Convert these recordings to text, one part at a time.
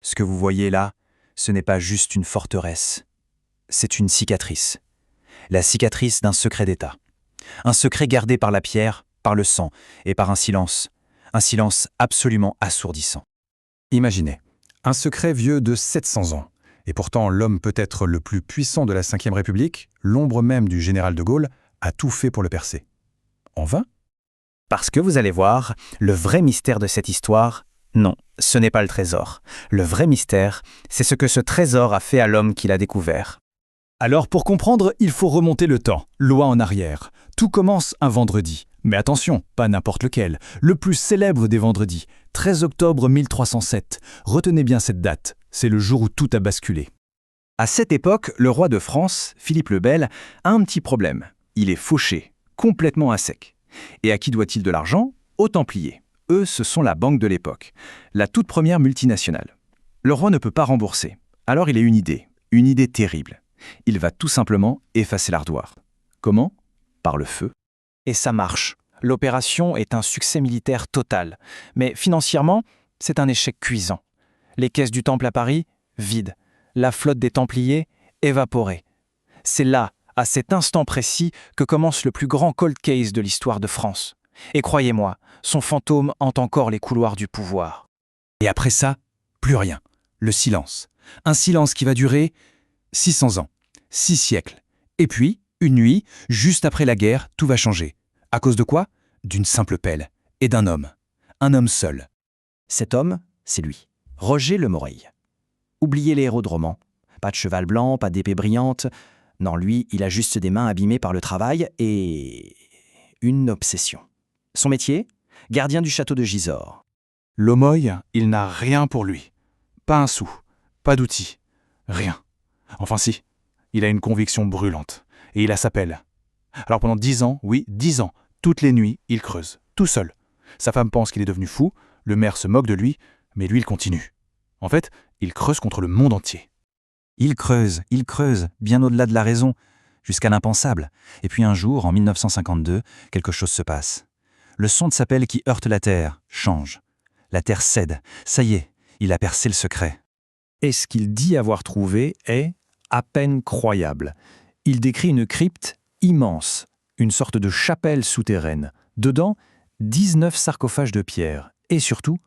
Ce que vous voyez là, ce n'est pas juste une forteresse. C'est une cicatrice. La cicatrice d'un secret d'État. Un secret gardé par la pierre, par le sang et par un silence absolument assourdissant. Imaginez, un secret vieux de 700 ans. Et pourtant, l'homme peut-être le plus puissant de la Ve République, l'ombre même du général de Gaulle, a tout fait pour le percer. En vain? Parce que vous allez voir, le vrai mystère de cette histoire, non, ce n'est pas le trésor. Le vrai mystère, c'est ce que ce trésor a fait à l'homme qui l'a découvert. Alors pour comprendre, il faut remonter le temps, loin en arrière. Tout commence un vendredi. Mais attention, pas n'importe lequel. Le plus célèbre des vendredis, 13 octobre 1307. Retenez bien cette date, c'est le jour où tout a basculé. À cette époque, le roi de France, Philippe le Bel, a un petit problème. Il est fauché, complètement à sec. Et à qui doit-il de l'argent? Aux Templiers. Eux, ce sont la banque de l'époque, la toute première multinationale. Le roi ne peut pas rembourser. Alors il a une idée terrible. Il va tout simplement effacer l'ardoire. Comment? Par le feu. Et ça marche. L'opération est un succès militaire total. Mais financièrement, c'est un échec cuisant. Les caisses du Temple à Paris, vides. La flotte des Templiers, évaporée. C'est là, à cet instant précis, que commence le plus grand cold case de l'histoire de France. Et croyez-moi, son fantôme hante encore les couloirs du pouvoir. Et après ça, plus rien. Le silence. Un silence qui va durer 600 ans, 6 siècles. Et puis, une nuit, juste après la guerre, tout va changer. À cause de quoi? D'une simple pelle. Et d'un homme. Un homme seul. Cet homme, c'est lui, Roger Le Morey. Oubliez les héros de roman. Pas de cheval blanc, pas d'épée brillante. Non, lui, il a juste des mains abîmées par le travail et une obsession. Son métier? Gardien du château de Gisors. Lomoy, il n'a rien pour lui. Pas un sou, pas d'outils, rien. Enfin si, il a une conviction brûlante. Et il a sa pelle. Alors pendant 10 ans, oui, 10 ans, toutes les nuits, il creuse, tout seul. Sa femme pense qu'il est devenu fou, le maire se moque de lui, mais lui, il continue. En fait, il creuse contre le monde entier. Il creuse, bien au-delà de la raison, jusqu'à l'impensable. Et puis un jour, en 1952, quelque chose se passe. Le son de sa pelle qui heurte la terre change. La terre cède. Ça y est, il a percé le secret. Et ce qu'il dit avoir trouvé est à peine croyable. Il décrit une crypte immense, une sorte de chapelle souterraine. Dedans, 19 sarcophages de pierre et surtout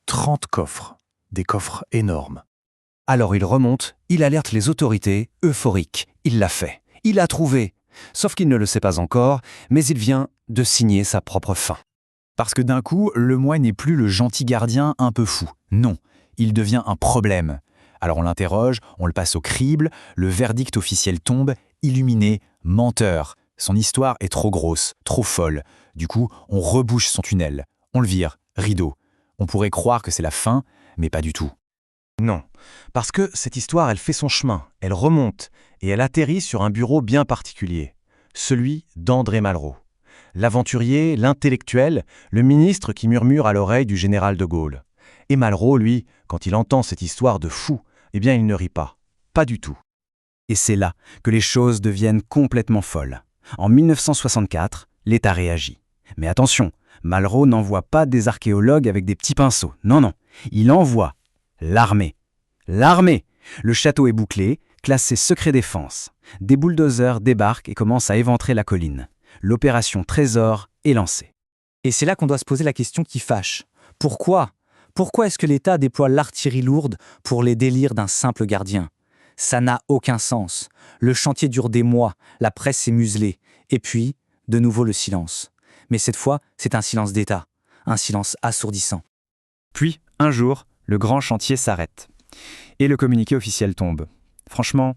30 coffres, des coffres énormes. Alors il remonte, il alerte les autorités, euphorique. Il l'a fait, il l'a trouvé. Sauf qu'il ne le sait pas encore, mais il vient de signer sa propre fin. Parce que d'un coup, le moine n'est plus le gentil gardien un peu fou. Non, il devient un problème. Alors on l'interroge, on le passe au crible, le verdict officiel tombe, illuminé, menteur. Son histoire est trop grosse, trop folle. Du coup, on rebouche son tunnel. On le vire, rideau. On pourrait croire que c'est la fin, mais pas du tout. Non, parce que cette histoire, elle fait son chemin, elle remonte, et elle atterrit sur un bureau bien particulier, celui d'André Malraux. L'aventurier, l'intellectuel, le ministre qui murmure à l'oreille du général de Gaulle. Et Malraux, lui, quand il entend cette histoire de fou, eh bien il ne rit pas. Pas du tout. Et c'est là que les choses deviennent complètement folles. En 1964, l'État réagit. Mais attention, Malraux n'envoie pas des archéologues avec des petits pinceaux. Non, il envoie l'armée. L'armée! Le château est bouclé, classé secret défense. Des bulldozers débarquent et commencent à éventrer la colline. L'opération Trésor est lancée. Et c'est là qu'on doit se poser la question qui fâche. Pourquoi? Pourquoi est-ce que l'État déploie l'artillerie lourde pour les délires d'un simple gardien? Ça n'a aucun sens. Le chantier dure des mois, la presse est muselée. Et puis, de nouveau le silence. Mais cette fois, c'est un silence d'État. Un silence assourdissant. Puis, un jour, le grand chantier s'arrête. Et le communiqué officiel tombe. Franchement,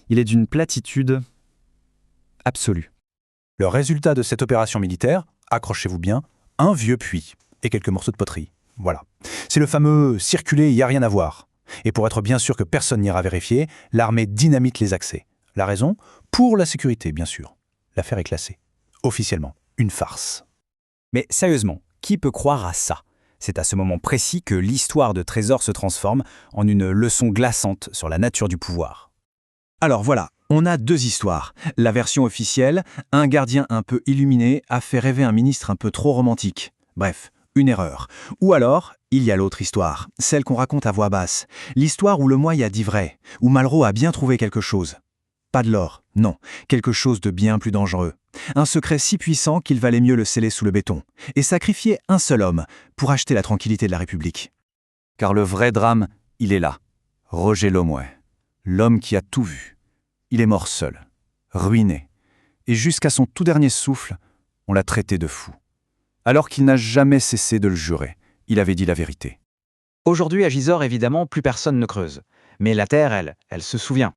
il est d'une platitude absolue. Le résultat de cette opération militaire, accrochez-vous bien, un vieux puits et quelques morceaux de poterie. Voilà. C'est le fameux « circuler, il n'y a rien à voir ». Et pour être bien sûr que personne n'ira vérifier, l'armée dynamite les accès. La raison? Pour la sécurité, bien sûr. L'affaire est classée. Officiellement, une farce. Mais sérieusement, qui peut croire à ça? C'est à ce moment précis que l'histoire de Trésor se transforme en une leçon glaçante sur la nature du pouvoir. Alors voilà, on a deux histoires. La version officielle, un gardien un peu illuminé a fait rêver un ministre un peu trop romantique. Bref, Une erreur. Ou alors, il y a l'autre histoire, celle qu'on raconte à voix basse. L'histoire où le moi y a dit vrai, où Malraux a bien trouvé quelque chose. Pas de l'or, non, quelque chose de bien plus dangereux. Un secret si puissant qu'il valait mieux le sceller sous le béton, et sacrifier un seul homme pour acheter la tranquillité de la République. Car le vrai drame, il est là. Roger Lomouet, l'homme qui a tout vu. Il est mort seul, ruiné, et jusqu'à son tout dernier souffle, on l'a traité de fou. Alors qu'il n'a jamais cessé de le jurer, il avait dit la vérité. Aujourd'hui, à Gisors, évidemment, plus personne ne creuse. Mais la Terre, elle se souvient.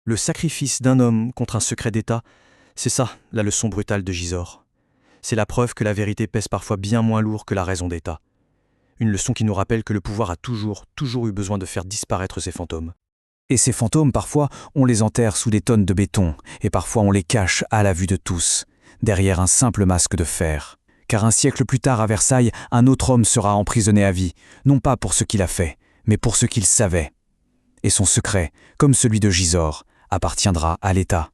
Le sacrifice d'un homme contre un secret d'État, c'est ça, la leçon brutale de Gisors. C'est la preuve que la vérité pèse parfois bien moins lourd que la raison d'État. Une leçon qui nous rappelle que le pouvoir a toujours eu besoin de faire disparaître ses fantômes. Et ces fantômes, parfois, on les enterre sous des tonnes de béton, et parfois on les cache à la vue de tous, derrière un simple masque de fer. Car un siècle plus tard à Versailles, un autre homme sera emprisonné à vie, non pas pour ce qu'il a fait, mais pour ce qu'il savait. Et son secret, comme celui de Gisors, appartiendra à l'État.